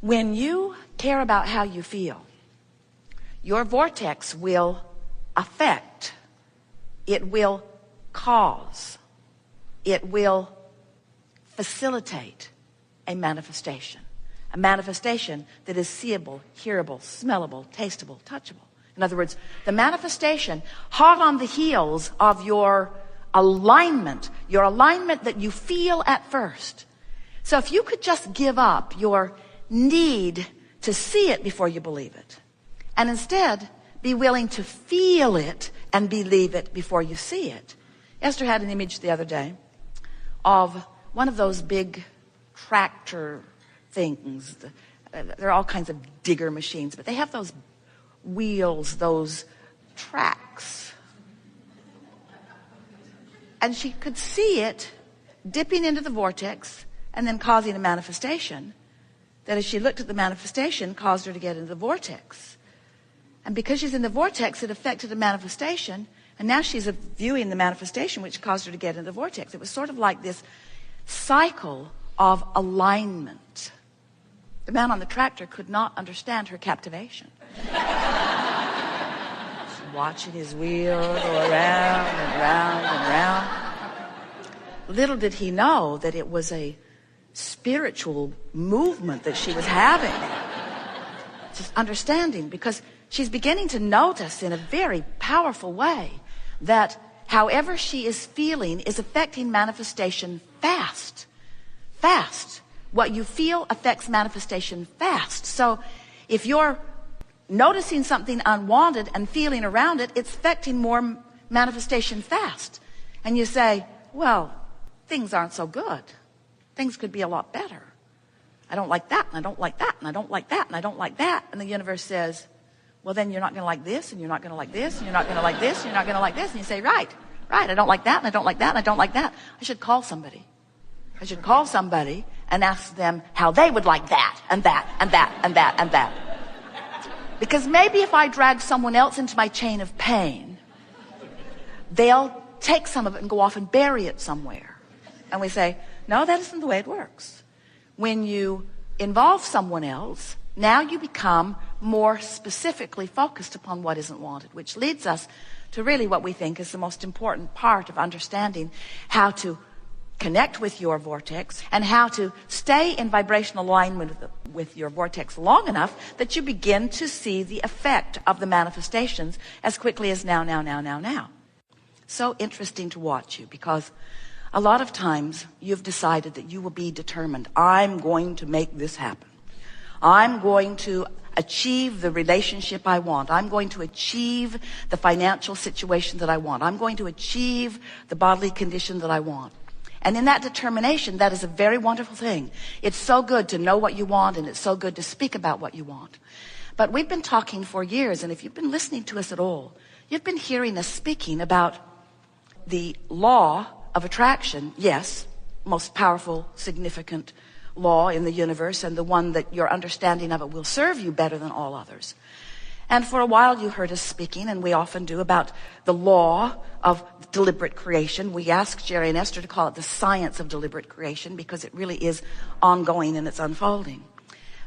When you care about how you feel, your vortex will affect, it will cause, it will facilitate a manifestation that is seeable, hearable, smellable, tasteable, touchable. In other words, the manifestation hot on the heels of your alignment that you feel at first. So if you could just give up your need to see it before you believe it, and instead be willing to feel it and believe it before you see it. Esther had an image the other day of one of those big tractor things. There are all kinds of digger machines, but they have those wheels, those tracks. And she could see it dipping into the vortex and then causing a manifestation that, as she looked at the manifestation, caused her to get into the vortex. And because she's in the vortex, it affected the manifestation, and now she's viewing the manifestation, which caused her to get into the vortex. It was sort of like this cycle of alignment. The man on the tractor could not understand her captivation. Watching his wheel go around and round and round. Little did he know that it was a spiritual movement that she was having. Just understanding, because she's beginning to notice in a very powerful way that however she is feeling is affecting manifestation fast. Fast. What you feel affects manifestation fast. So if you're noticing something unwanted and feeling around it, it's affecting more manifestation fast. And you say, well, things aren't so good. Things could be a lot better. I don't like that, and I don't like that, and I don't like that, and I don't like that. And the universe says, well, then you're not going to like this, and you're not going to like this, and you're not going to like this, and you're not going to like this. And you say, right, I don't like that, and I don't like that, and I don't like that. I should call somebody. I should call somebody and ask them how they would like that, and that, and that, and that, and that. Because maybe if I drag someone else into my chain of pain, they'll take some of it and go off and bury it somewhere. And we say, no, that isn't the way it works. When you involve someone else, now you become more specifically focused upon what isn't wanted, which leads us to really what we think is the most important part of understanding how to connect with your vortex and how to stay in vibrational alignment with your vortex long enough that you begin to see the effect of the manifestations as quickly as now. So interesting to watch you, because a lot of times you've decided that you will be determined. I'm going to make this happen. I'm going to achieve the relationship I want. I'm going to achieve the financial situation that I want. I'm going to achieve the bodily condition that I want. And in that determination, that is a very wonderful thing. It's so good to know what you want, and it's so good to speak about what you want. But we've been talking for years, and if you've been listening to us at all, you've been hearing us speaking about the law of attraction. Yes, most powerful, significant law in the universe, and the one that your understanding of it will serve you better than all others. And for a while you heard us speaking, and we often do, about the law of deliberate creation. We asked Jerry and Esther to call it the science of deliberate creation, because it really is ongoing and it's unfolding.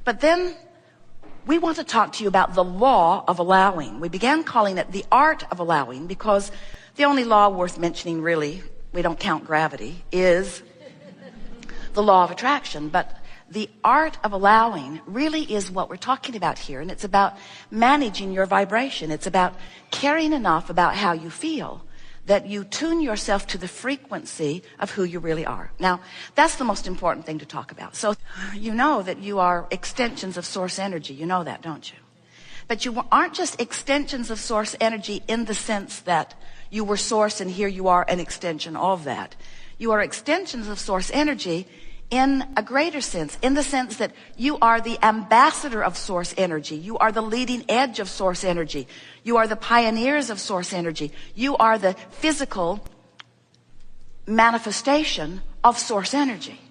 But then we want to talk to you about the law of allowing. We began calling it the art of allowing, because the only law worth mentioning, really, we don't count gravity, is the law of attraction. But the art of allowing really is what we're talking about here. And it's about managing your vibration. It's about caring enough about how you feel that you tune yourself to the frequency of who you really are. Now, that's the most important thing to talk about. So you know that you are extensions of source energy. You know that, don't you? But you aren't just extensions of source energy in the sense that you were source and here you are an extension of that. You are extensions of source energy in a greater sense, in the sense that you are the ambassador of source energy. You are the leading edge of source energy. You are the pioneers of source energy. You are the physical manifestation of source energy.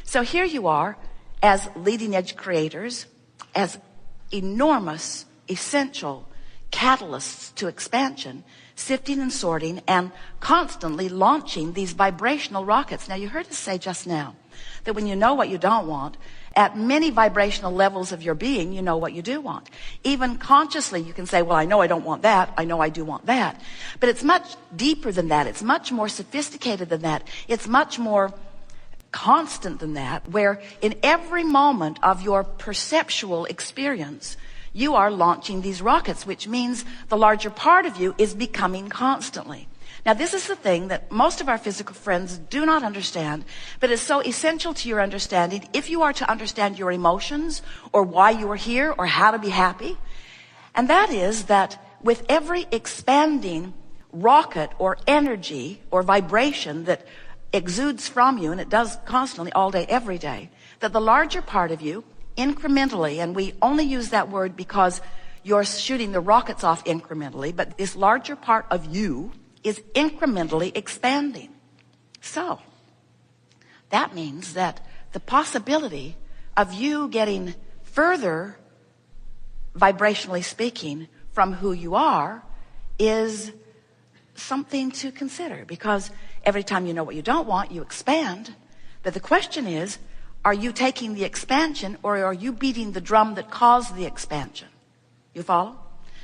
So here you are as leading edge creators, as enormous, essential catalysts to expansion, sifting and sorting and constantly launching these vibrational rockets. Now, you heard us say just now that when you know what you don't want At many vibrational levels of your being, you know what you do want. Even consciously, you can say, well, I know I don't want that. I know I do want that. But it's much deeper than that. It's much more sophisticated than that. It's much more constant than that, where in every moment of your perceptual experience, you are launching these rockets, which means the larger part of you is becoming constantly. Now, this is the thing that most of our physical friends do not understand, but it's so essential to your understanding if you are to understand your emotions or why you are here or how to be happy. And that is that with every expanding rocket or energy or vibration that exudes from you, and it does constantly, all day, every day, that the larger part of you incrementally, and we only use that word because you're shooting the rockets off incrementally, but this larger part of you is incrementally expanding. So that means that the possibility of you getting further, vibrationally speaking, from who you are is something to consider, because every time you know what you don't want, you expand. But the question is, are you taking the expansion, or are you beating the drum that caused the expansion? You follow?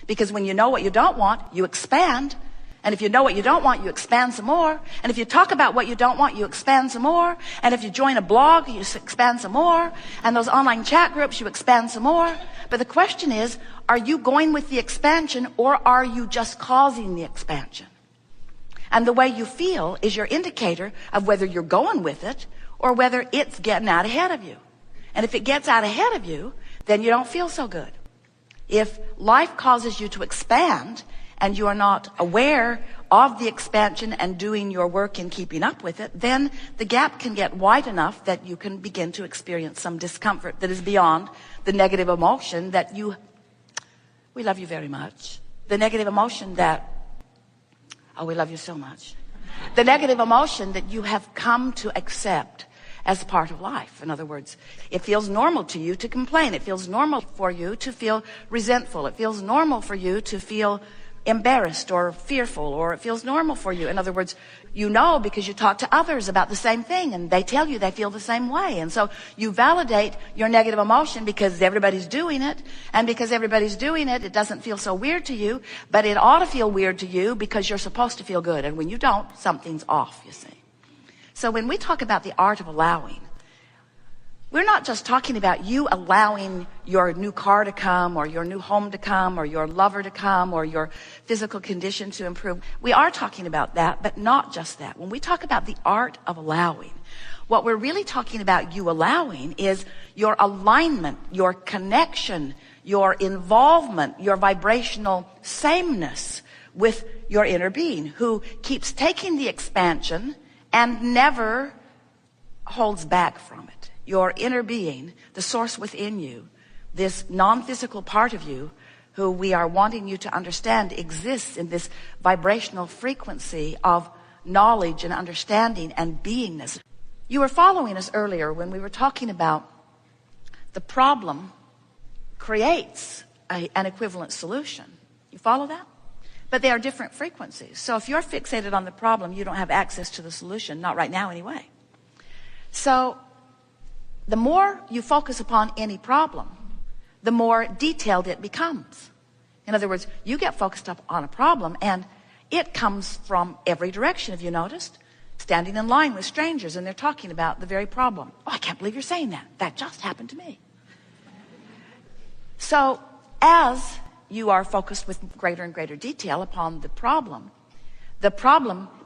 Because when you know what you don't want, you expand. And if you know what you don't want, you expand some more. And if you talk about what you don't want, you expand some more. And if you join a blog, you expand some more. And those online chat groups, you expand some more. But the question is, are you going with the expansion, or are you just causing the expansion? And the way you feel is your indicator of whether you're going with it or whether it's getting out ahead of you. And if it gets out ahead of you, then you don't feel so good. If life causes you to expand and you are not aware of the expansion and doing your work in keeping up with it, then the gap can get wide enough that you can begin to experience some discomfort that is beyond the negative emotion that we love you very much. The negative emotion that, oh, we love you so much. The negative emotion that you have come to accept as part of life. In other words, it feels normal to you to complain. It feels normal for you to feel resentful. It feels normal for you to feel embarrassed or fearful, or it feels normal for you. In other words, you know because you talk to others about the same thing and they tell you they feel the same way. And so you validate your negative emotion because everybody's doing it. And because everybody's doing it, it doesn't feel so weird to you, but it ought to feel weird to you because you're supposed to feel good. And when you don't, something's off, you see. So when we talk about the art of allowing, we're not just talking about you allowing your new car to come, or your new home to come, or your lover to come, or your physical condition to improve. We are talking about that, but not just that. When we talk about the art of allowing, what we're really talking about you allowing is your alignment, your connection, your involvement, your vibrational sameness with your inner being, who keeps taking the expansion and never holds back from it. Your inner being, the source within you, this non-physical part of you, who we are wanting you to understand exists in this vibrational frequency of knowledge and understanding and beingness. You were following us earlier when we were talking about the problem creates an equivalent solution. You follow that? But they are different frequencies. So if you're fixated on the problem, you don't have access to the solution, not right now anyway. So the more you focus upon any problem, the more detailed it becomes. In other words, you get focused up on a problem and it comes from every direction. Have you noticed? Standing in line with strangers and they're talking about the very problem. Oh, I can't believe you're saying that. That just happened to me. So as you are focused with greater and greater detail upon the problem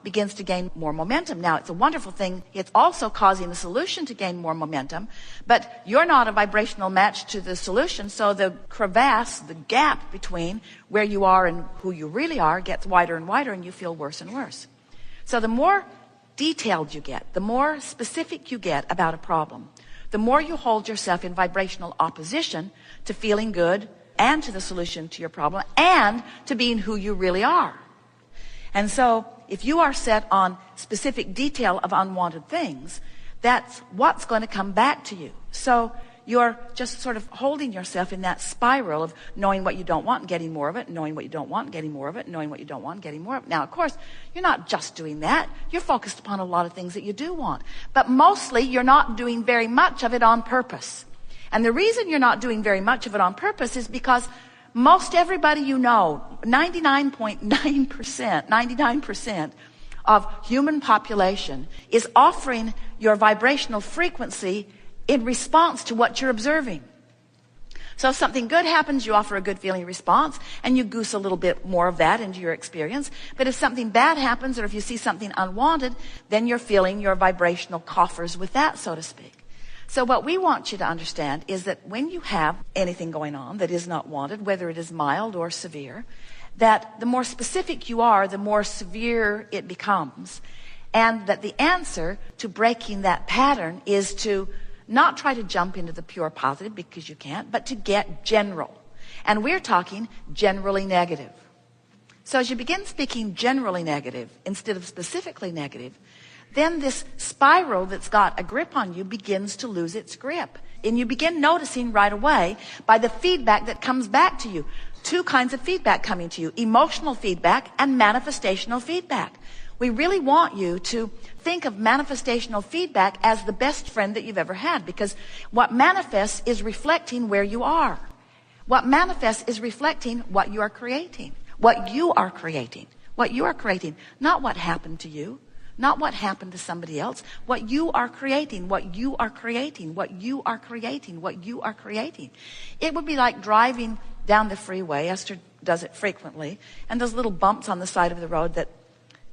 begins to gain more momentum. Now, it's a wonderful thing. It's also causing the solution to gain more momentum, but you're not a vibrational match to the solution, so the crevasse, the gap between where you are and who you really are gets wider and wider, and you feel worse and worse. So the more detailed you get, the more specific you get about a problem, the more you hold yourself in vibrational opposition to feeling good and to the solution to your problem and to being who you really are. And so if you are set on specific detail of unwanted things, that's what's going to come back to you. So you're just sort of holding yourself in that spiral of knowing what you don't want and getting more of it, knowing what you don't want and getting more of it, knowing what you don't want and getting more of it. Now, of course, you're not just doing that. You're focused upon a lot of things that you do want. But mostly, you're not doing very much of it on purpose. And the reason you're not doing very much of it on purpose is because most everybody you know, 99% of human population is offering your vibrational frequency in response to what you're observing. So if something good happens, you offer a good feeling response, and you goose a little bit more of that into your experience. But if something bad happens, or if you see something unwanted, then you're filling your vibrational coffers with that, so to speak. So what we want you to understand is that when you have anything going on that is not wanted, whether it is mild or severe, that the more specific you are, the more severe it becomes. And that the answer to breaking that pattern is to not try to jump into the pure positive, because you can't, but to get general. And we're talking generally negative. So as you begin speaking generally negative instead of specifically negative, then this spiral that's got a grip on you begins to lose its grip. And you begin noticing right away by the feedback that comes back to you. Two kinds of feedback coming to you: emotional feedback and manifestational feedback. We really want you to think of manifestational feedback as the best friend that you've ever had, because what manifests is reflecting where you are. What manifests is reflecting what you are creating. What you are creating. What you are creating. Not what happened to you. Not what happened to somebody else. What you are creating. What you are creating. What you are creating. What you are creating. It would be like driving down the freeway. Esther does it frequently. And those little bumps on the side of the road that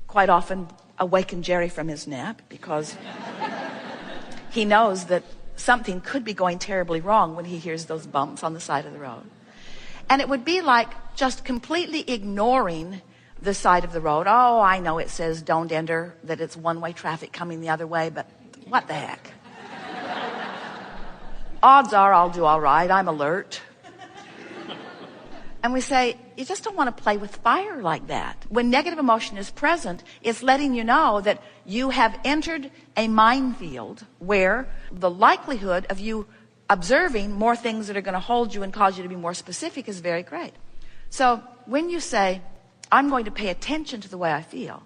quite often awaken Jerry from his nap, because he knows that something could be going terribly wrong when he hears those bumps on the side of the road. And it would be like just completely ignoring the side of the road. Oh, I know it says don't enter, that it's one-way traffic coming the other way, but what the heck? Odds are I'll do all right. I'm alert. And we say, you just don't want to play with fire like that. When negative emotion is present, it's letting you know that you have entered a minefield where the likelihood of you observing more things that are going to hold you and cause you to be more specific is very great. So when you say, I'm going to pay attention to the way I feel,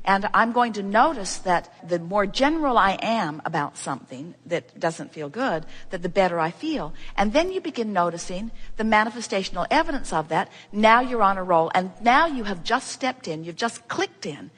and I'm going to notice that the more general I am about something that doesn't feel good, that the better I feel. And then you begin noticing the manifestational evidence of that. Now you're on a roll, and now you have just stepped in, you've just clicked in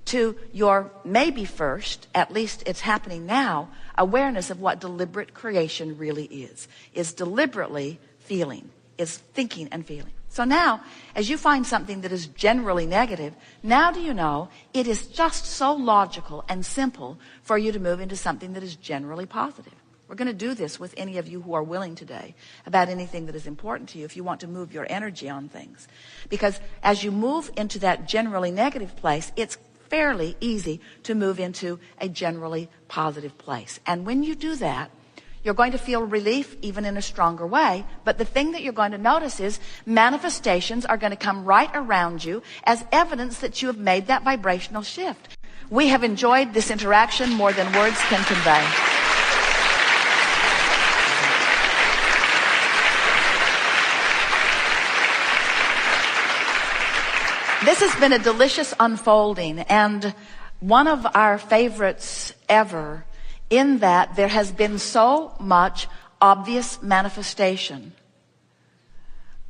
to your maybe first, at least it's happening now, awareness of what deliberate creation really is deliberately feeling, is thinking and feeling. So now, as you find something that is generally negative, now do you know it is just so logical and simple for you to move into something that is generally positive. We're going to do this with any of you who are willing today about anything that is important to you, if you want to move your energy on things. Because as you move into that generally negative place, it's fairly easy to move into a generally positive place. And when you do that, you're going to feel relief even in a stronger way. But the thing that you're going to notice is manifestations are going to come right around you as evidence that you have made that vibrational shift. We have enjoyed this interaction more than words can convey. This has been a delicious unfolding, and one of our favorites ever, in that there has been so much obvious manifestation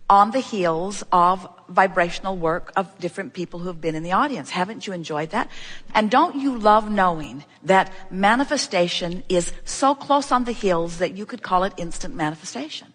on the heels of vibrational work of different people who have been in the audience. Haven't you enjoyed that? And don't you love knowing that manifestation is so close on the heels that you could call it instant manifestation?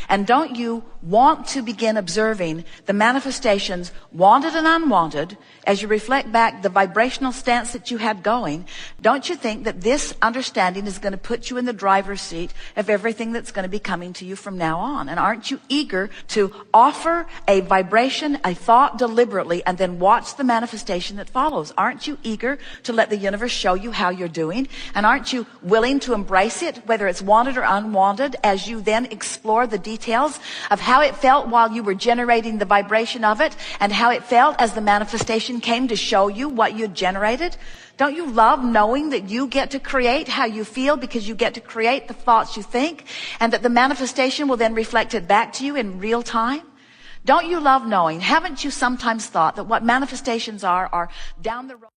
And don't you want to begin observing the manifestations, wanted and unwanted, as you reflect back the vibrational stance that you had going? Don't you think that this understanding is going to put you in the driver's seat of everything that's going to be coming to you from now on? And aren't you eager to offer a vibration, a thought deliberately, and then watch the manifestation that follows? Aren't you eager to let the universe show you how you're doing? And aren't you willing to embrace it, whether it's wanted or unwanted, as you then explore the details of how it felt while you were generating the vibration of it, and how it felt as the manifestation came to show you what you generated? Don't you love knowing that you get to create how you feel, because you get to create the thoughts you think, and that the manifestation will then reflect it back to you in real time? Don't you love knowing? Haven't you sometimes thought that what manifestations are down the road?